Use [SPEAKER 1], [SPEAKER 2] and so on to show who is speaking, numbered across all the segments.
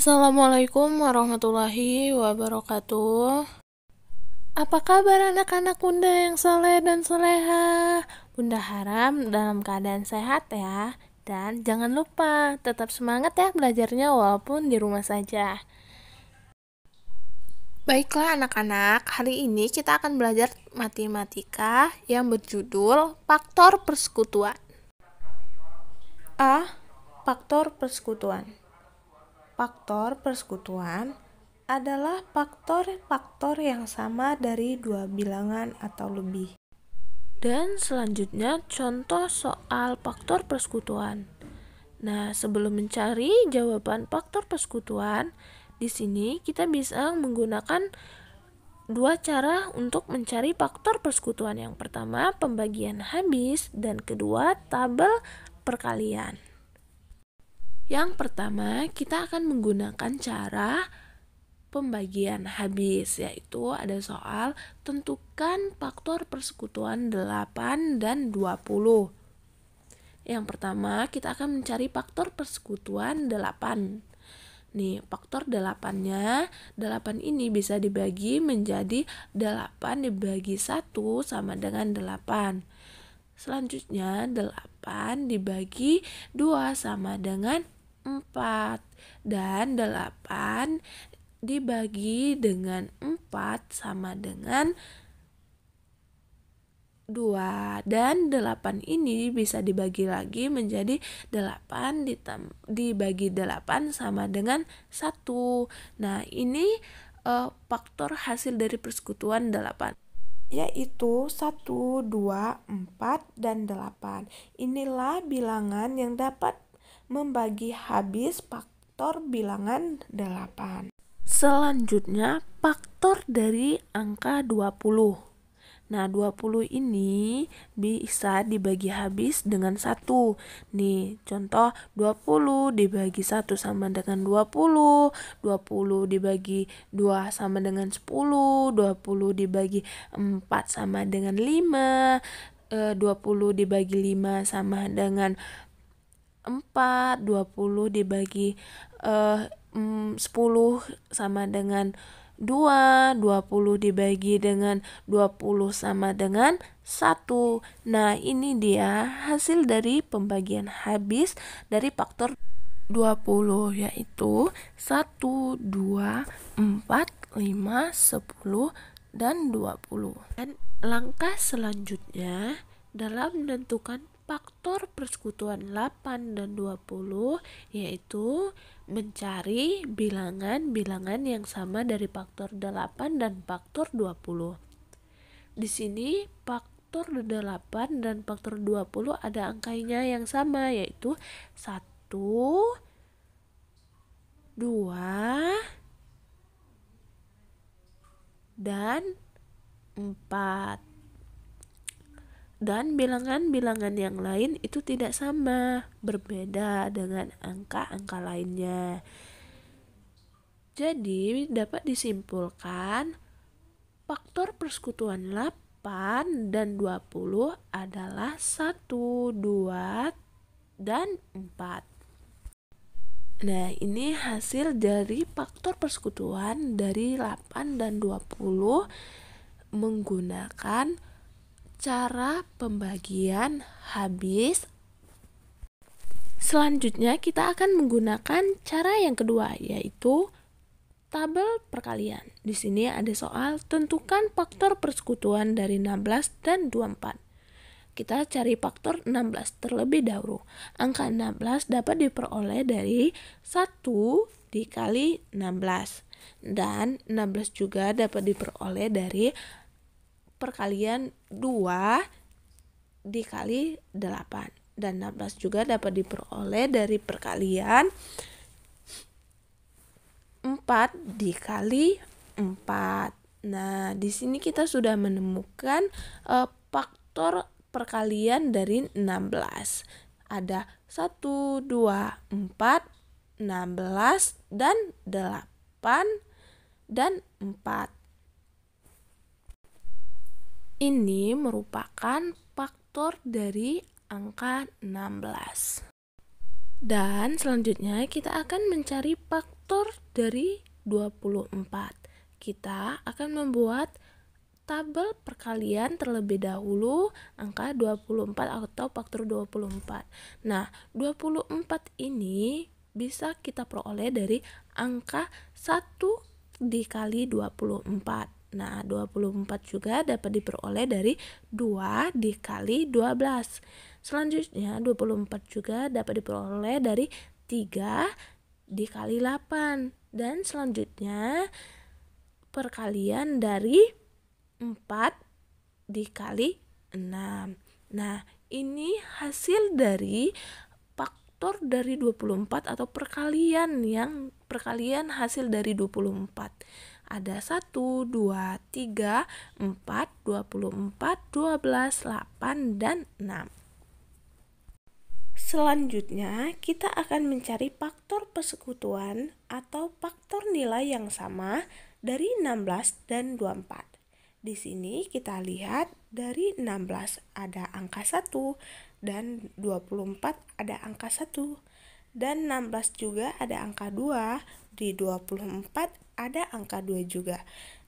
[SPEAKER 1] Assalamualaikum warahmatullahi wabarakatuh. Apa kabar anak-anak Bunda yang soleh dan soleha? Bunda harap dalam keadaan sehat ya. Dan jangan lupa tetap semangat ya belajarnya walaupun di rumah saja. Baiklah anak-anak, hari ini kita akan belajar matematika yang berjudul Faktor Persekutuan. A. Faktor persekutuan. Faktor persekutuan adalah faktor-faktor yang sama dari dua bilangan atau lebih. Dan selanjutnya contoh soal faktor persekutuan. Nah, sebelum mencari jawaban faktor persekutuan, di sini kita bisa menggunakan dua cara untuk mencari faktor persekutuan. Yang pertama, pembagian habis, dan kedua, tabel perkalian. Yang pertama, kita akan menggunakan cara pembagian habis, yaitu ada soal tentukan faktor persekutuan 8 dan 20. Yang pertama, kita akan mencari faktor persekutuan 8. Nih, faktor 8-nya, 8 ini bisa dibagi menjadi 8 dibagi 1 sama dengan 8. Selanjutnya, 8 dibagi 2 sama dengan 4. Dan 8 dibagi dengan 4 sama dengan 2. Dan 8 ini bisa dibagi lagi menjadi 8 dibagi 8 sama dengan 1. Nah, ini faktor hasil dari persekutuan 8, yaitu 1, 2, 4, dan 8. Inilah bilangan yang dapat membagi habis faktor bilangan 8. Selanjutnya, faktor dari angka 20. Nah, 20 ini bisa dibagi habis dengan 1. Nih, contoh 20 dibagi 1 sama dengan 20, 20 dibagi 2 sama dengan 10, 20 dibagi 4 sama dengan 5, 20 dibagi 5 sama dengan 4, 20 dibagi 10 sama dengan 2, 20 dibagi dengan 20 sama dengan 1. Nah, ini dia hasil dari pembagian habis dari faktor 20, yaitu 1, 2, 4, 5, 10, dan 20. Dan langkah selanjutnya dalam menentukan faktor persekutuan 8 dan 20 yaitu mencari bilangan-bilangan yang sama dari faktor 8 dan faktor 20. Di sini faktor 8 dan faktor 20 ada angkanya yang sama, yaitu 1, 2, dan 4. Dan bilangan-bilangan yang lain itu tidak sama, berbeda dengan angka-angka lainnya. Jadi dapat disimpulkan faktor persekutuan 8 dan 20 adalah 1, 2, dan 4. Nah, ini hasil dari faktor persekutuan dari 8 dan 20 menggunakan cara pembagian habis. Selanjutnya kita akan menggunakan cara yang kedua, yaitu tabel perkalian. Di sini ada soal tentukan faktor persekutuan dari 16 dan 24. Kita cari faktor 16 terlebih dahulu. Angka 16 dapat diperoleh dari 1 dikali 16. Dan 16 juga dapat diperoleh dari perkalian 2 dikali 8. Dan 16 juga dapat diperoleh dari perkalian 4 dikali 4. Nah, di sini kita sudah menemukan faktor perkalian dari 16. Ada 1, 2, 4, 16, dan 8, dan 4. Ini merupakan faktor dari angka 16. Dan selanjutnya kita akan mencari faktor dari 24. Kita akan membuat tabel perkalian terlebih dahulu angka 24 atau faktor 24. Nah, 24 ini bisa kita peroleh dari angka 1 dikali 24. Nah, 24 juga dapat diperoleh dari 2 dikali 12. Selanjutnya 24 juga dapat diperoleh dari 3 dikali 8. Dan selanjutnya perkalian dari 4 dikali 6. Nah, ini hasil dari faktor dari 24 atau perkalian hasil dari 24. Ada 1, 2, 3, 4, 24, 12, 8, dan 6. Selanjutnya, kita akan mencari faktor persekutuan atau faktor nilai yang sama dari 16 dan 24. Di sini kita lihat dari 16 ada angka 1 dan 24 ada angka 1. Dan 16 juga ada angka 2, di 24 ada angka 2 juga.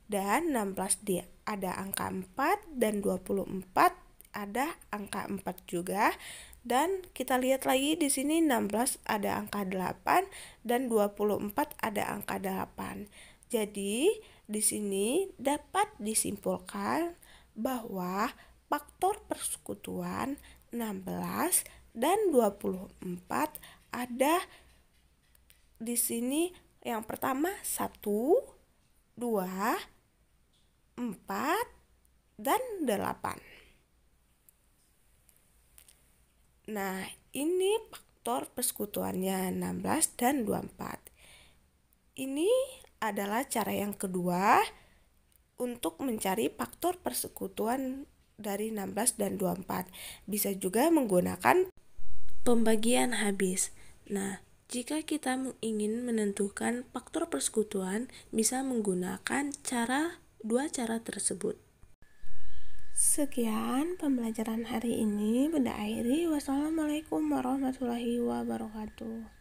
[SPEAKER 1] Dan 16 ada angka 4 dan 24 ada angka 4 juga. Dan kita lihat lagi di sini 16 ada angka 8 dan 24 ada angka 8. Jadi, di sini dapat disimpulkan bahwa faktor persekutuan 16 dan 24 ada di sini yang pertama 1, 2, 4, dan 8. Nah, ini faktor persekutuannya 16 dan 24. Ini adalah cara yang kedua untuk mencari faktor persekutuan dari 16 dan 24. Bisa juga menggunakan pembagian habis. Nah, jika kita ingin menentukan faktor persekutuan, bisa menggunakan dua cara tersebut. Sekian pembelajaran hari ini. Bunda akhiri. Wassalamualaikum warahmatullahi wabarakatuh.